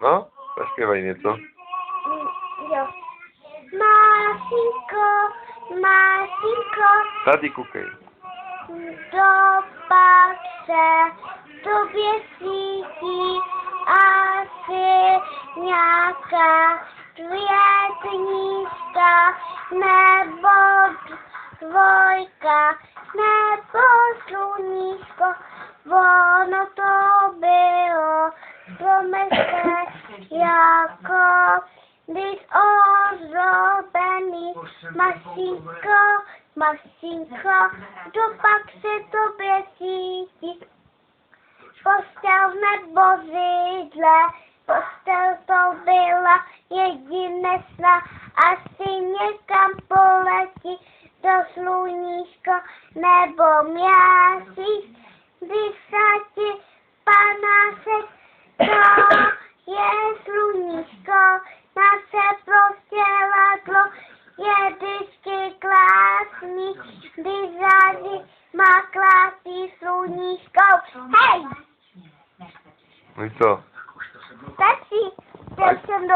No, zaśpiewaj nieco. Jo. Masinko, Tady kukej. do patře, tobě svítí asi nějaká květnička, nebo dvojka, nebo sluníčko, ono to bylo promysle jako když ozdobený masinko, kdo pak se tobě cítí, postel nebo zidle, postel to byla jedinečná, asi někam poletí do sluníčko nebo měsíc, když se ti panásek, to je sluníčko, naše prostě ladlo je vždycky krásný, když září má krásný sluníčko. Hej! No i co? Stačí, jsem do